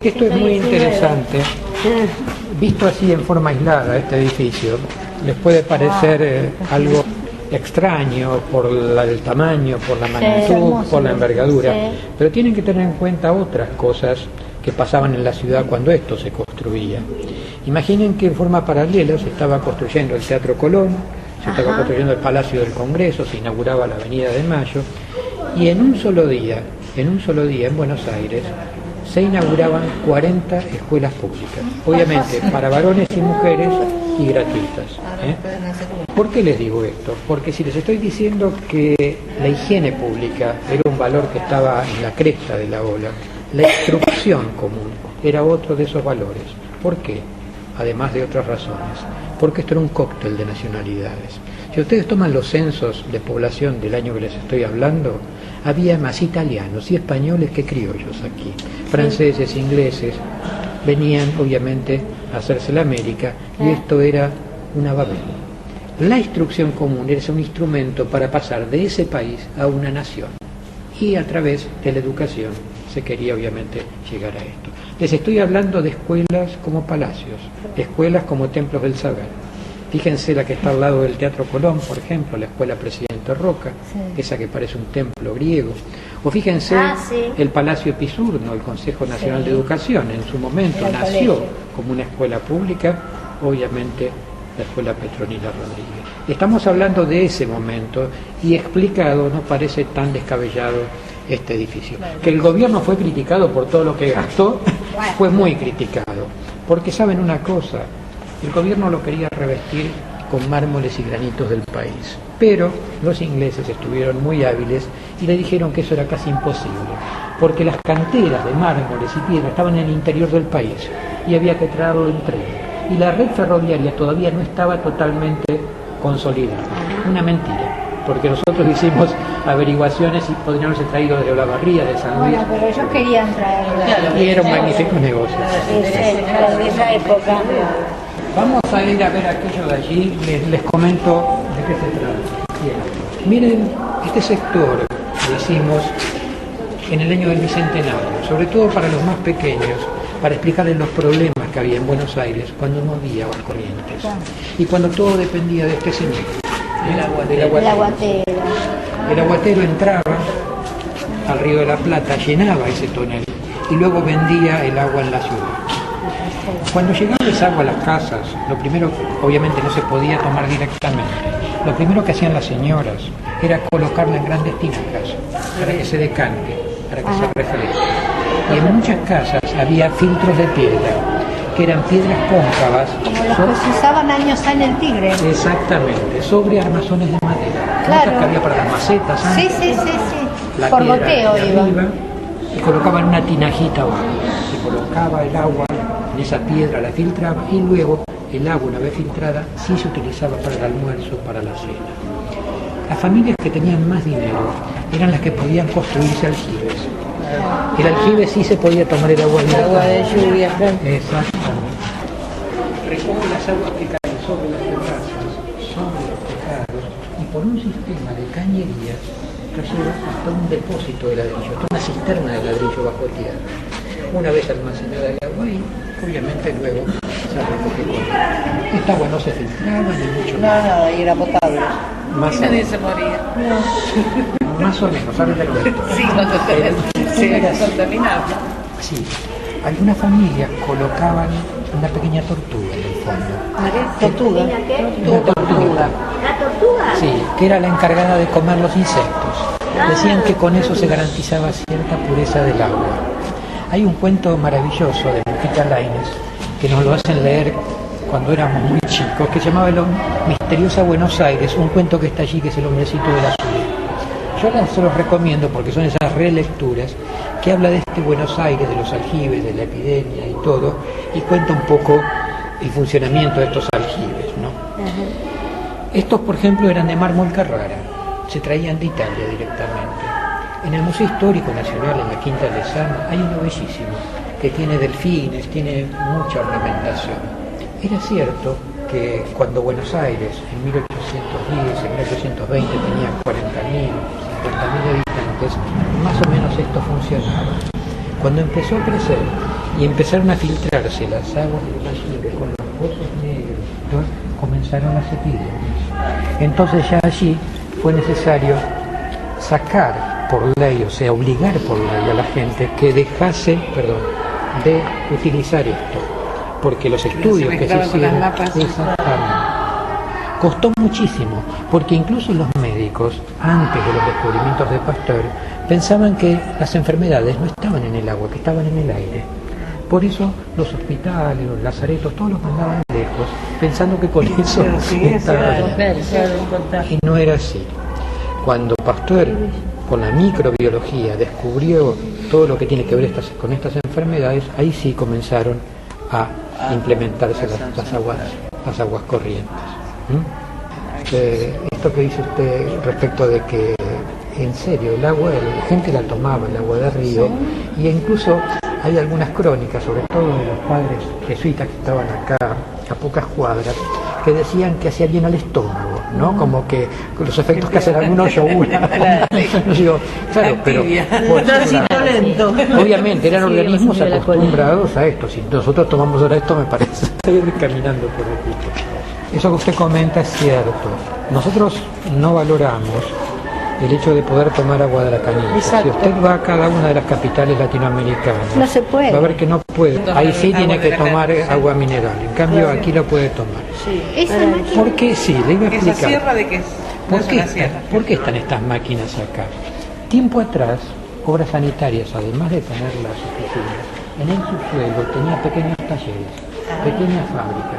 Esto es muy interesante. Visto así en forma aislada, este edificio, les puede parecer algo extraño por el tamaño, por la magnitud, hermoso, por la envergadura, sí. pero tienen que tener en cuenta otras cosas que pasaban en la ciudad cuando esto se construía. Imaginen que en forma paralela se estaba construyendo el Teatro Colón, se estaba construyendo el Palacio del Congreso, se inauguraba la Avenida de Mayo, y en un solo día en Buenos Aires, se inauguraban 40 escuelas públicas, obviamente para varones y mujeres y gratuitas. ¿Por qué les digo esto? Porque si les estoy diciendo que la higiene pública era un valor que estaba en la cresta de la ola, la instrucción común era otro de esos valores. ¿Por qué? Además de otras razones. Porque esto era un cóctel de nacionalidades. Si ustedes toman los censos de población del año que les estoy hablando, había más italianos y españoles que criollos aquí. Franceses, ingleses, venían obviamente a hacerse la América, y esto era una Babel. La instrucción común era un instrumento para pasar de ese país a una nación, y a través de la educación se quería obviamente llegar a esto. Les estoy hablando de escuelas como palacios, escuelas como templos del saber. Fíjense la que está al lado del Teatro Colón, por ejemplo, la Escuela Presidente Roca, esa que parece un templo griego. O fíjense el Palacio Pisurno, el Consejo Nacional de Educación, en su momento nació como una escuela pública, obviamente la Escuela Petronila Rodríguez. Estamos hablando de ese momento, y explicado no parece tan descabellado este edificio. Que el gobierno fue criticado por todo lo que gastó, fue muy criticado, porque saben una cosa, el gobierno lo quería revestir con mármoles y granitos del país, pero los ingleses estuvieron muy hábiles y le dijeron que eso era casi imposible, porque las canteras de mármoles y piedra estaban en el interior del país y había que traerlo en tren, y la red ferroviaria todavía no estaba totalmente consolidada. Una mentira, porque nosotros hicimos averiguaciones y podrían haberse traído de Olavarría, de San Luis. Bueno, pero ellos querían traerlo. Y era un magnífico negocio. De esa época. Vamos a ir a ver aquello de allí, les comento de qué se trata. Bien. Miren, este sector lo hicimos en el año del Bicentenario, sobre todo para los más pequeños, para explicarles los problemas que había en Buenos Aires cuando no había agua corrientes y cuando todo dependía de este señor, del aguatero. El aguatero entraba al Río de la Plata, llenaba ese tonel y luego vendía el agua en la ciudad. Cuando llegaba esa agua a las casas, lo primero, obviamente no se podía tomar directamente, lo primero que hacían las señoras era colocarla en grandes tinajas para que se decante, para que se refresque. Y en muchas casas había filtros de piedra, que eran piedras cóncavas. Como los que se usaban años en el Tigre. Exactamente, sobre armazones de madera. Claro. Que había para las macetas antes. Sí. La Por piedra goteo de iba. arriba, y colocaban una tinajita abajo. Se colocaba el agua en esa piedra, la filtraba, y luego el agua, una vez filtrada, sí se utilizaba para el almuerzo, para la cena. Las familias que tenían más dinero eran las que podían construirse aljibes. El aljibe sí se podía tomar el agua de lluvia. Exactamente. Recoge las aguas que caen sobre las terrazas, sobre los tejados, y por un sistema de cañerías lo lleva hasta un depósito de ladrillo, hasta una cisterna de ladrillo bajo tierra. Una vez almacenada el agua ahí, obviamente luego se recoge con agua. Esta agua no se filtraba ni mucho más. No, y era potable. Más o Nadie menos. se moría. Más o menos, ¿sabes de cuento? Sí, cuando se contaminaba. Sí, algunas familias colocaban una pequeña tortuga en el fondo. Tortuga. Una tortuga. ¿La tortuga? Sí, que era la encargada de comer los insectos. Decían que con eso se garantizaba cierta pureza del agua. Hay un cuento maravilloso de Mujica Lainez que nos lo hacen leer cuando éramos muy chicos, que se llamaba La misteriosa Buenos Aires, un cuento que está allí, que es El hombrecito del azul. Yo se los recomiendo porque son esas relecturas que habla de este Buenos Aires, de los aljibes, de la epidemia y todo, y cuenta un poco el funcionamiento de estos aljibes, ¿no? Estos, por ejemplo, eran de mármol Carrara, se traían de Italia directamente. En el Museo Histórico Nacional, en la Quinta de Lezama, hay uno bellísimo, que tiene delfines, tiene mucha ornamentación. Era cierto que cuando Buenos Aires, en 1810, en 1820, tenía 40.000, 50.000 habitantes, más o menos esto funcionaba. Cuando empezó a crecer y empezaron a filtrarse las aguas del Taller con los pozos negros, ¿no? Comenzaron las epidemias. Entonces ya allí fue necesario sacar por ley, o sea, obligar por ley a la gente que dejase, de utilizar esto, porque los estudios que se hicieron, exactamente, costó muchísimo, porque incluso los médicos, antes de los descubrimientos de Pasteur, pensaban que las enfermedades no estaban en el agua, que estaban en el aire. Por eso los hospitales, los lazaretos, todos los mandaban lejos, pensando que con eso estaba bien. Y no era así. Cuando Pasteur, con la microbiología, descubrió todo lo que tiene que ver con estas enfermedades, ahí sí comenzaron a implementarse las aguas corrientes. Esto que dice usted respecto de que, en serio, el agua, la gente la tomaba, el agua de río, y incluso hay algunas crónicas, sobre todo de los padres jesuitas que estaban acá a pocas cuadras, que decían que hacía bien al estómago, ¿no? Como que con los efectos que hacen algunos yogur. No digo, claro, pero obviamente eran organismos acostumbrados a esto. Si nosotros tomamos ahora esto, me parece estar caminando por aquí. Eso que usted comenta es cierto. Nosotros no valoramos el hecho de poder tomar agua de la canilla. Exacto. Si usted va a cada una de las capitales latinoamericanas, no se puede. va a ver que no puede. Ahí sí tiene que tomar agua mineral. En cambio, aquí lo puede tomar. Sí. Esa máquina. ¿Por qué? Sí, le iba a explicar. ¿Esa sierra de qué es? ¿Por qué están estas máquinas acá? Tiempo atrás, Obras Sanitarias, además de tener las oficinas, en el subsuelo tenía pequeños talleres, pequeñas fábricas.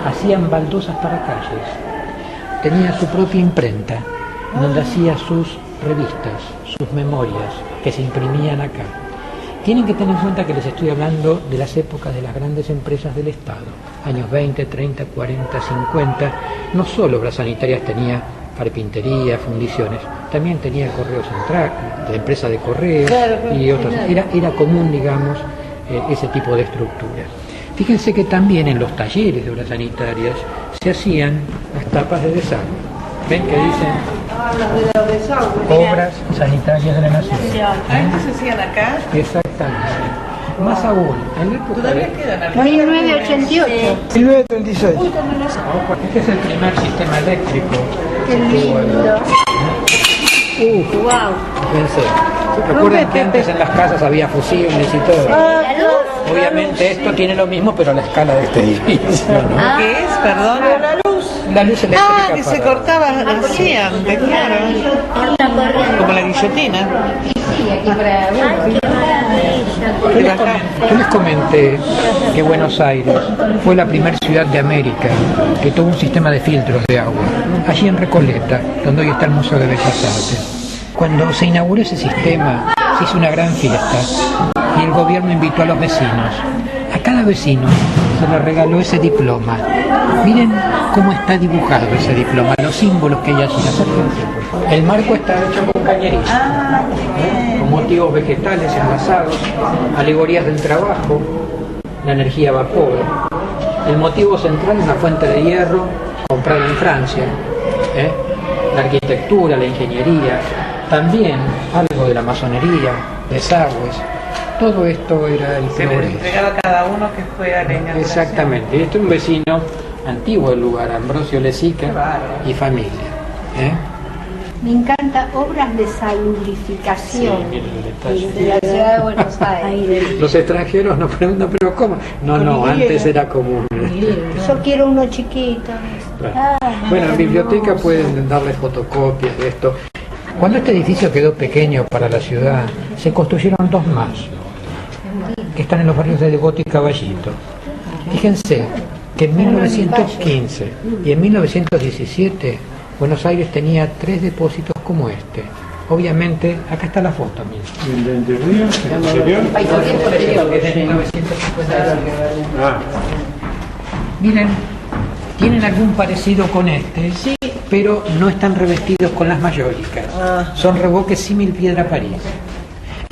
Hacían baldosas para calles. Tenía su propia imprenta, donde hacía sus revistas, sus memorias, que se imprimían acá. Tienen que tener en cuenta que les estoy hablando de las épocas de las grandes empresas del Estado, años 20, 30, 40, 50. No solo Obras Sanitarias tenía carpintería, fundiciones, también tenía el Correo Central, la empresa de correos, y otras. Era común, digamos, ese tipo de estructura. Fíjense que también en los talleres de Obras Sanitarias se hacían las tapas de desagüe. ¿Ven que dicen Obras Sanitarias de la Nación? ¿Antes se hacían acá? Exactamente. Más aún, en la época ¿Todavía de quedan acá? 1988. 1936. Este es el primer sistema eléctrico. Qué lindo. Wow. Fíjense. Recuerden que antes en las casas había fusibles y todo. La luz. Obviamente esto tiene lo mismo, pero a la escala de este edificio, ¿no? ¿Qué es? Perdón. La luz eléctrica. Ah, que se cortaba así antes, claro. Como la guillotina. Yo les comenté que Buenos Aires fue la primera ciudad de América que tuvo un sistema de filtros de agua, allí en Recoleta, donde hoy está el Museo de Bellas Artes. Cuando se inauguró ese sistema, se hizo una gran fiesta y el gobierno invitó a los vecinos. A cada vecino se le regaló ese diploma. Miren cómo está dibujado ese diploma, los símbolos que hay allí. El marco está hecho con cañería, con motivos vegetales enlazados, alegorías del trabajo, la energía a vapor. El motivo central es una fuente de hierro comprada en Francia, la arquitectura, la ingeniería, también algo de la masonería, desagües. Todo esto era el Se le entregaba a cada uno que fuera la inauguración. Exactamente. Y este es un vecino antiguo del lugar, Ambrosio Lezica y familia. Me encanta obras de salubrificación de la ciudad de Buenos Aires. Los extranjeros nos preguntan, ¿pero cómo? No, antes era común. Yo quiero uno chiquito. Bueno, en biblioteca pueden darle fotocopias de esto. Cuando este edificio quedó pequeño para la ciudad, se construyeron dos más, que están en los barrios de Devoto y Caballito. Fíjense que en 1915 y en 1917 Buenos Aires tenía 3 depósitos como este. Obviamente, acá está la foto, miren. ¿El de anterior? Es de 1952. Miren, tienen algún parecido con este, sí, pero no están revestidos con las mayólicas. Son revoques símil Piedra París.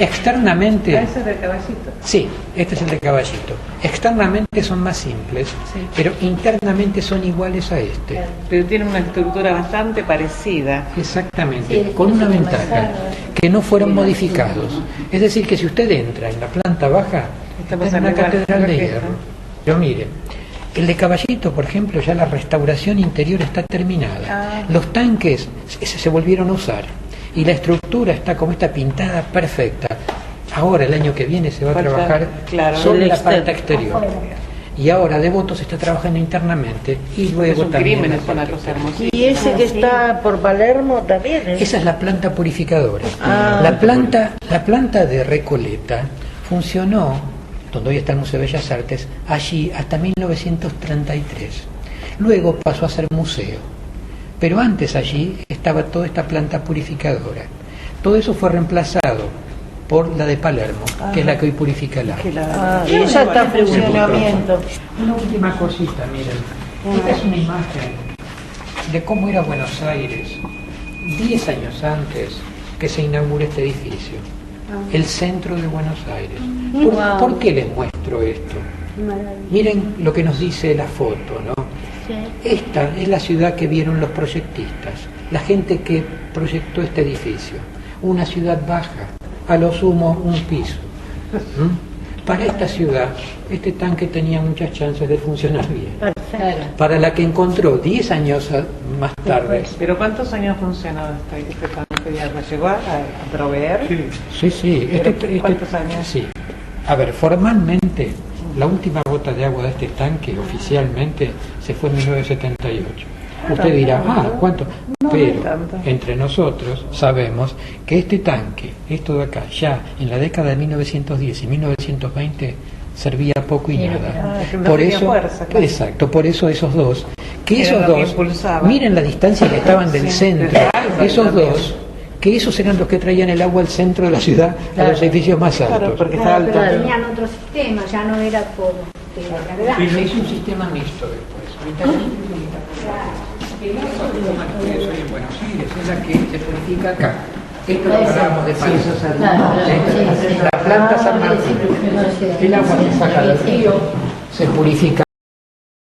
Externamente... ¿Ese es del Caballito? Sí, este es el de Caballito. Externamente son más simples, pero internamente son iguales a este. Pero tiene una estructura bastante parecida. Exactamente, con una ventaja, que no fueron modificados. Es decir, que si usted entra en la planta baja, está en la Catedral de Hierro. Pero miren, el de Caballito, por ejemplo, ya la restauración interior está terminada. Los tanques se volvieron a usar y la estructura está como está pintada perfecta. Ahora, el año que viene, se va a trabajar sobre la parte exterior. Y ahora Devoto se está trabajando internamente y luego también en la parte exterior. Y ese que está por Palermo también, ¿eh? Esa es la planta purificadora. La planta de Recoleta funcionó, donde hoy está el Museo de Bellas Artes, allí hasta 1933. Luego pasó a ser museo. Pero antes allí estaba toda esta planta purificadora. Todo eso fue reemplazado por la de Palermo, que es la que hoy purifica el agua. Y esa está en funcionamiento. Una última cosita, miren. Esta es una imagen de cómo era Buenos Aires 10 años antes que se inaugure este edificio. El centro de Buenos Aires. ¿Por qué les muestro esto? Miren lo que nos dice la foto, ¿no? Esta es la ciudad que vieron los proyectistas, la gente que proyectó este edificio. Una ciudad baja, a lo sumo un piso. Para esta ciudad, este tanque tenía muchas chances de funcionar bien. Para la que encontró 10 años más tarde. ¿Pero cuántos años funcionó este tanque? ¿Ya lo llegó a proveer? Sí. ¿Cuántos años? Sí. A ver, formalmente, la última gota de agua de este tanque oficialmente se fue en 1978. Usted dirá, ¿cuánto? Pero entre nosotros sabemos que este tanque, esto de acá, ya en la década de 1910 y 1920 servía poco y nada. Por eso, exacto, por eso esos dos, miren la distancia que estaban del centro, esos dos, que esos eran los que traían el agua al centro de la ciudad, a los edificios más altos. Porque tenían otro sistema, ya no era por cargar. Pero se hizo un sistema mixto después. El agua en Buenos Aires es la que se purifica acá. Esto lo hablábamos de País. La planta San Martín. El agua se saca del río, se purifica